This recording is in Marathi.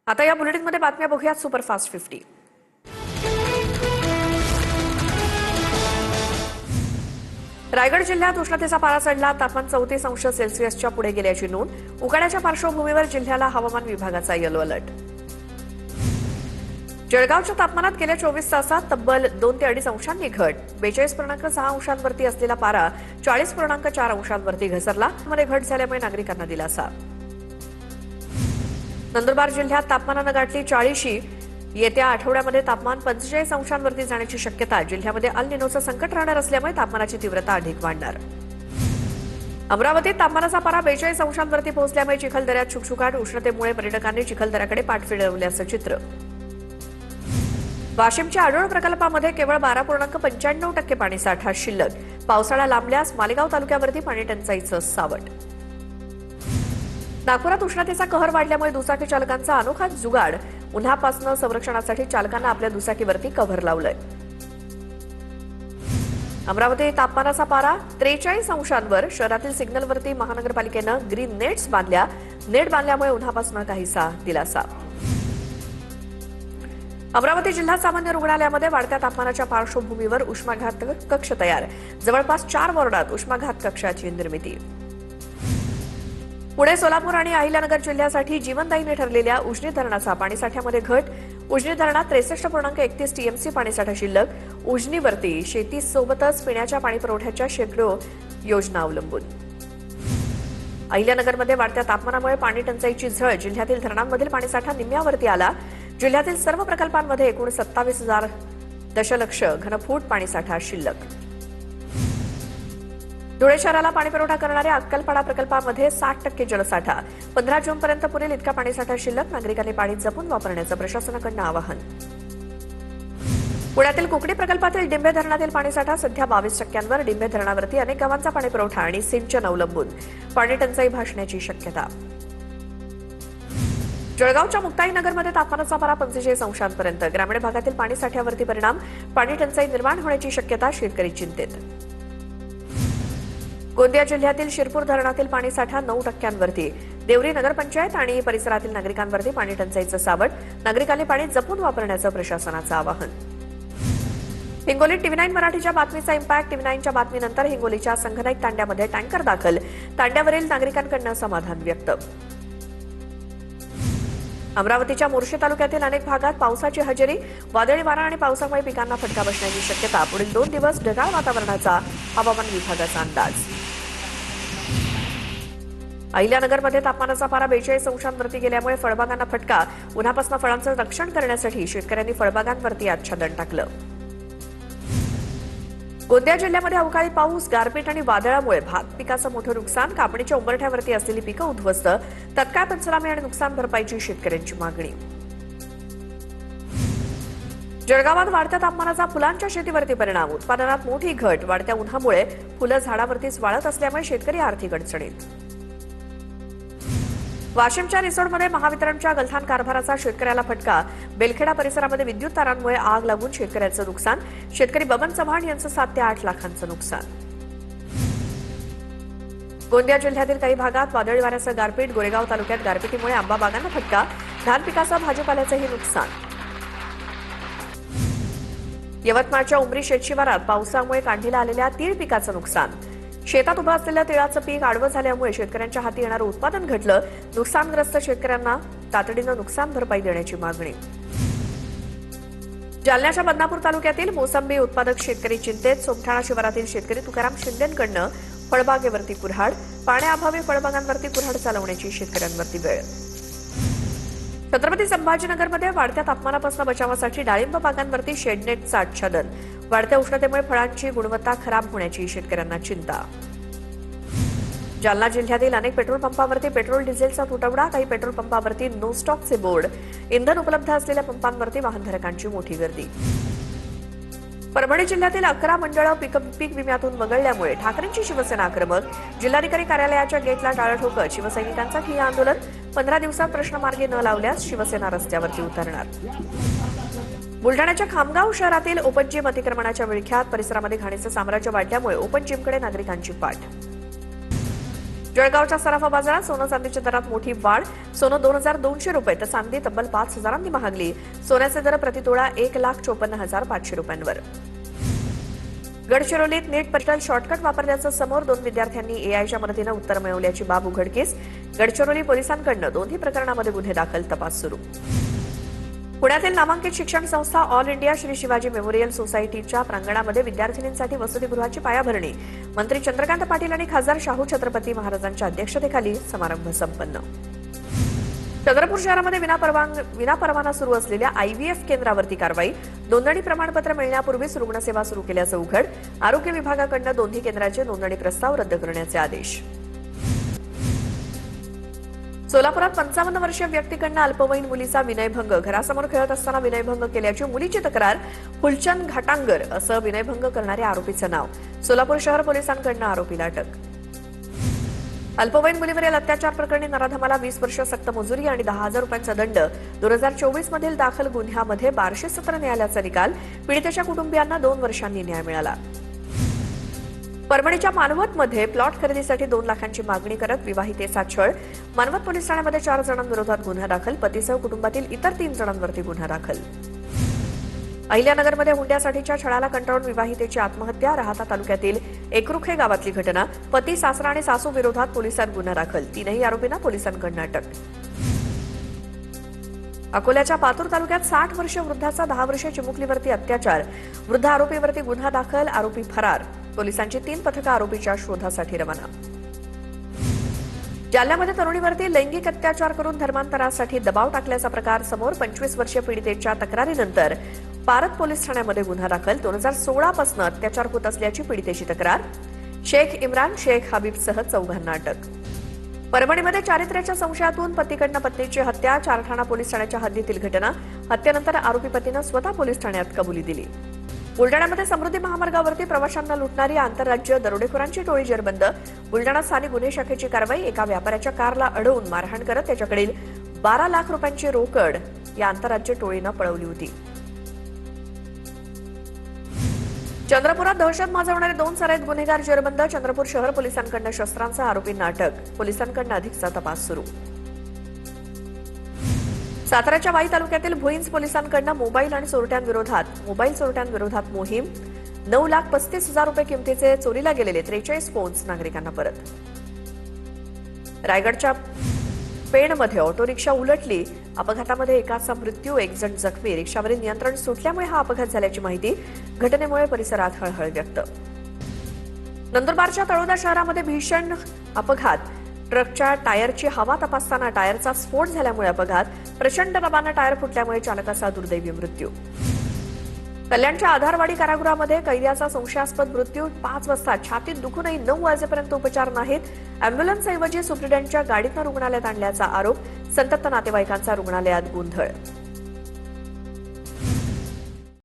आता या बुलेटिनमध्ये बातम्या बघूयात सुपरफास्ट 50। रायगड जिल्ह्यात उष्णतेचा पारा चढला। तापमान 34°C पुढे गेल्याची नोंद। उकाड्याच्या पार्श्वभूमीवर जिल्ह्याला हवामान विभागाचा येलो अलर्ट। जळगावच्या तापमानात गेल्या 24 तासात तब्बल 2 ते 2.5 अंशांनी घट। 42.6 अंशांवरती असलेला पारा 40.4 अंशांवरती घसरला। मध्ये घट झाल्यामुळे नागरिकांना दिलासा। नंदुरबार जिल्ह्यात तापमानानं गाठली 40शी। येत्या आठवड्यामध्ये तापमान 45 अंशांवरती जाण्याची शक्यता। जिल्ह्यामध्ये अल निनोचं संकट राहणार असल्यामुळे तापमानाची तीव्रता अधिक वाढणार। अमरावतीत तापमानाचा पारा 42 अंशांवरती पोहोचल्यामुळे चिखलदऱ्यात शुकशुकाट। उष्णतेमुळे पर्यटकांनी चिखलदऱ्याकडे पाठ फिरवल्याचं चित्र। वाशिमच्या आडोळ प्रकल्पामध्ये केवळ 12.95% पाणीसाठा शिल्लक। पावसाळा लांबल्यास मालेगाव तालुक्यावरती पाणी टंचाईचं सावट। नागपुरात उष्णतेचा कहर वाढल्यामुळे दुचाकी चालकांचा अनोखा जुगाड। उन्हापासून संरक्षणासाठी चालकांना आपल्या दुचाकीवरती कव्हर लावलंय। अमरावती तापमानाचा पारा 43 अंशांवर। शहरातील सिग्नलवरती महानगरपालिकेनं ग्रीन नेट्स बांधल्या। नेट बांधल्यामुळे उन्हापासून काहीसा दिलासा। अमरावती जिल्हा सामान्य रुग्णालयामध्ये वाढत्या तापमानाच्या पार्श्वभूमीवर उष्माघात कक्ष तयार। जवळपास 4 वॉर्डात उष्माघात कक्षाची निर्मिती। पुणे, सोलापूर आणि अहिल्यानगर जिल्ह्यासाठी जीवनदायीने ठरलेल्या उजनी धरणाचा पाणीसाठ्यामध्ये घट। उजनी धरणात 63.31 टीएमसी पाणीसाठा शिल्लक। उजनीवरती शेतीसोबतच पिण्याच्या पाणीपुरवठ्याच्या शेकडो योजना अवलंबून। अहिल्यानगरमध्ये वाढत्या तापमानामुळे पाणी टंचाईची झळ। जिल्ह्यातील धरणांमधील पाणीसाठा निम्म्यावरती आला। जिल्ह्यातील सर्व प्रकल्पांमध्ये एकूण 27,000 दशलक्ष घनफूट पाणीसाठा शिल्लक। धुळे शहराला पाणीपुरवठा करणाऱ्या अक्कलपाडा प्रकल्पामध्ये 60% जलसाठा। 15 जूनपर्यंत पुरेल इतका पाणीसाठा शिल्लक। नागरिकांनी पाणी जपून वापरण्याचं प्रशासनाकडून आवाहन। पुण्यातील कुकडी प्रकल्पातील डिंभे धरणातील पाणीसाठा सध्या 22%वर। डिंभे धरणावरती अनेक गावांचा पाणीपुरवठा आणि सिंचन अवलंबून। पाणी टंचाई भासण्याची शक्यता। जळगावच्या मुक्ताईनगरमध्ये तापमानाचा पारा 45 अंशांपर्यंत। ग्रामीण भागातील पाणीसाठ्यावरती परिणाम। पाणी टंचाई निर्माण होण्याची शक्यता। शेतकरी चिंतेत। गोंदिया जिल्ह्यातील शिरपूर धरणातील पाणीसाठा 9%वरती। देवरी नगरपंचायत आणि परिसरातील नागरिकांवरती पाणी टंचाईचं सावट। नागरिकांनी पाणी जपून वापरण्याचं प्रशासनाचं आवाहन। हिंगोलीत TV9 मराठीच्या बातमीचा इम्पॅक्ट। TV9च्या बातमीनंतर हिंगोलीच्या संघनाईक तांड्यामध्ये टँकर दाखल। तांड्यावरील नागरिकांकडून समाधान व्यक्त। अमरावतीच्या मोर्शी तालुक्यातील अनेक भागात पावसाची हजेरी। वादळी वारा आणि पावसामुळे पिकांना फटका बसण्याची शक्यता। पुढील 2 दिवस ढगाळ वातावरणाचा हवामान विभागाचा अंदाज। अहिल्यानगरमध्ये तापमानाचा पारा 42 अंशांवरती गेल्यामुळे फळबागांना फटका। उन्हापासून फळांचं रक्षण करण्यासाठी शेतकऱ्यांनी फळबागांवरती आच्छादन टाकलं। गोंदिया जिल्ह्यामध्ये अवकाळी पाऊस, गारपीट आणि वादळामुळे भात पिकाचं मोठं नुकसान। कापणीच्या उंबरठ्यावरती असलेली पिकं उद्ध्वस्त। तत्काळ पंचनामे आणि नुकसान भरपाईची शेतकऱ्यांची मागणी। जळगावात वाढत्या तापमानाचा फुलांच्या शेतीवरती परिणाम। उत्पादनात मोठी घट। वाढत्या उन्हामुळे फुलं झाडावरतीच वाळत असल्यामुळे शेतकरी आर्थिक अडचणीत। वाशिमच्या रिसोडमध्ये महावितरणच्या गलथान कारभाराचा शेतकऱ्याला फटका। बेलखेडा परिसरामध्ये विद्युत तारांमुळे आग लागून शेतकऱ्याचं नुकसान। शेतकरी बबन चव्हाण यांचं 7 ते 8 लाखांचं नुकसान। गोंदिया जिल्ह्यातील काही भागात वादळी वाऱ्यासह गारपीट। गोरेगाव तालुक्यात गारपिटीमुळे आंबा बागांना फटका। धान पिकासह भाजीपाल्याचंही नुकसान। यवतमाळच्या उमरी शेतशिवारात पावसामुळे काढणीला आलेल्या तीळ पिकाचं नुकसान। शेतात उभं असलेलं तिळाचं पीक आडवं झाल्यामुळे शेतकऱ्यांच्या हाती येणारं उत्पादन घटलं। नुकसानग्रस्त शेतकऱ्यांना तातडीनं नुकसान भरपाई देण्याची मागणी। जालन्याच्या बदनापूर तालुक्यातील मोसंबी उत्पादक शेतकरी चिंतेत। सोमठाणा शिवारातील शेतकरी तुकाराम शिंदेंकडनं फळबागेवरती कुऱ्हाड। पाण्याअभावी फळबागांवरती कुऱ्हाड चालवण्याची शेतकऱ्यांवरती वेळ। छत्रपती संभाजीनगरमध्ये वाढत्या तापमानापासून बचावासाठी डाळिंब बागांवरती शेडनेटचं आच्छादन। वाढत्या उष्णतेमुळे फळांची गुणवत्ता खराब होण्याची शेतकऱ्यांना चिंता। जालना जिल्ह्यातील अनेक पेट्रोल पंपावरती पेट्रोल डिझेलचा तुटवडा। काही पेट्रोल पंपावरती नो स्टॉकचे बोर्ड। इंधन उपलब्ध असलेल्या पंपांवरती वाहनधारकांची मोठी गर्दी। परभणी जिल्ह्यातील 11 मंडळं पीक विम्यातून वगळल्यामुळे ठाकरेंची शिवसेना आक्रमक। जिल्हाधिकारी कार्यालयाच्या गेटला टाळं ठोकत शिवसैनिकांचं ठिय्या आंदोलन। 15 दिवसात प्रश्न मार्गी न लावल्यास शिवसेना रस्त्यावरती उतरणार। बुलढाण्याच्या खामगाव शहरातील ओपन जिम अतिक्रमणाच्या विळख्यात। परिसरामध्ये घाणीचं साम्राज्य वाढल्यामुळे ओपन जिमकडे नागरिकांची पाठ। जळगावच्या सराफा बाजारात सोनं चांदीच्या दरात मोठी वाढ. सोनं 2,200 रुपये तर चांदी तब्बल 5,000 महागली. सोन्याचे दर प्रतितोळा 1,54,500 रुपयांवर. गडचिरोलीत नीट परीक्षेत शॉर्टकट वापरल्याचं समोर. 2 विद्यार्थ्यांनी एआयच्या मदतीनं उत्तर मिळवल्याची बाब उघडकीस. गडचिरोली पोलिसांकडून दोन्ही प्रकरणामध्ये गुन्हे दाखल, तपास सुरू. पुण्यातील नामांकित शिक्षण संस्था all India Shri Shivaji memorial सोसायटीच्या प्रांगणामध्ये विद्यार्थिनींसाठी वसतिगृहाची पायाभरणी. मंत्री चंद्रकांत पाटील आणि खासदार शाहू छत्रपती महाराजांच्या अध्यक्षतेखाली समारंभ संपन्न. चंद्रपूर शहरामध्ये विनापरवाना सुरू असलेल्या आयव्हीएफ केंद्रावरती कारवाई. नोंदणी प्रमाणपत्र मिळण्यापूर्वीच रुग्णसेवा सुरू केल्याचं उघड. आरोग्य विभागाकडून दोन्ही केंद्राचे नोंदणी प्रस्ताव रद्द करण्याचे आदेश. सोलापुरात 55 वर्षीय व्यक्तीकडून अल्पवयीन मुलीचा विनयभंग. घरासमोर खेळत असताना विनयभंग केल्याची मुलीची तक्रार. फुलचंद घाटांगर असं विनयभंग करणाऱ्या आरोपीचं नाव. सोलापूर शहर पोलिसांकडून आरोपीला अटक. अल्पवयीन मुलीवरील अत्याचार प्रकरणी नराधमाला 20 वर्ष सक्त मजुरी आणि 10,000 रुपयांचा दंड. 2024 मधील दाखल गुन्ह्यामध्ये बार्शी सत्र न्यायालयाचा निकाल. पीडितेच्या कुटुंबियांना 2 वर्षांनी न्याय मिळाला. परभणीच्या मानवतमध्ये प्लॉट खरेदीसाठी 2 लाखांची मागणी करत विवाहितेचा छळ. मानवत पोलीस ठाण्यामध्ये 4 जणांविरोधात गुन्हा दाखल. पतीसह कुटुंबातील इतर 3 जणांवरती गुन्हा दाखल. अहिल्यानगरमध्ये हुंड्यासाठीच्या छळाला कंटाळून विवाहितेची आत्महत्या. राहाता तालुक्यातील एकरुखे गावातली घटना. पती, सासरा आणि सासू विरोधात पोलिसांत गुन्हा दाखल. 3ही आरोपींना पोलिसांकडून अटक. अकोल्याच्या पातूर तालुक्यात 60 वर्षीय वृद्धाचा 10 वर्षीय चिमुकलीवरती अत्याचार. वृद्ध आरोपीवरती गुन्हा दाखल. आरोपी फरार. पोलिसांची 3 पथकं आरोपीच्या शोधासाठी रवाना. जालन्यामध्ये तरुणीवरती लैंगिक अत्याचार करून धर्मांतरासाठी दबाव टाकल्याचा प्रकार समोर. 25 वर्षीय पीडितेच्या तक्रारीनंतर पारत पोलीस ठाण्यामध्ये गुन्हा दाखल. 2016 पासून अत्याचार होत असल्याची पीडितेची तक्रार. शेख इम्रान, शेख हबीबसह 4 अटक. परभणीमध्ये चारित्र्याच्या संशयातून पतीकडनं पत्नीची हत्या. चारठाणा पोलीस ठाण्याच्या हद्दीतील घटना. हत्येनंतर आरोपी पतीनं स्वतः पोलीस ठाण्यात कबुली दिली. बुलडाण्यामध्ये समृद्धी महामार्गावरती प्रवाशांना लुटणारी आंतरराज्य दरोडेखोरांची टोळी जेरबंद. बुलडाणा स्थानिक गुन्हे शाखेची कारवाई. एका व्यापाऱ्याच्या कारला अडवून मारहाण करत त्याच्याकडील 12 लाख रुपयांची रोकड या आंतरराज्य टोळीनं पळवली होती. चंद्रपुरात दहशत माजवणारे 2 सराईत गुन्हेगार जेरबंद. चंद्रपूर शहर पोलिसांकडून शस्त्रांसह आरोपींना अटक. पोलिसांकडून अधिकचा तपास सुरू. साताऱ्याच्या वाई तालुक्यातील भुईंज पोलिसांकडून मोबाईल चोरट्यांविरोधात मोहीम. 9,35,000 रुपये किमतीचे चोरीला गेलेले 43 फोन्स नागरिकांना परत. रायगडच्या पेणमध्ये ऑटो रिक्षा उलटली. अपघातामध्ये एकाचा मृत्यू, 1 जण जखमी. रिक्षावरील नियंत्रण सुटल्यामुळे हा अपघात झाल्याची माहिती. घटनेमुळे परिसरात हळहळ व्यक्त. नंदुरबारच्या तळोदा शहरामध्ये भीषण अपघात. ट्रकच्या टायरची हवा तपासताना टायरचा स्फोट झाल्यामुळे अपघात. प्रचंड दाबाने टायर फुटल्यामुळे चालकाचा दुर्दैवी मृत्यू. कल्याणच्या आधारवाडी कारागृहामध्ये कैद्याचा संशयास्पद मृत्यू. 5 वाजता छातीत दुखूनही 9 वाजेपर्यंत उपचार नाहीत. अँब्युलन्सऐवजी सुप्रिटेंडंटच्या गाडीतनं रुग्णालयात आणल्याचा आरोप. संतप्त नातेवाईकांचा रुग्णालयात गोंधळ.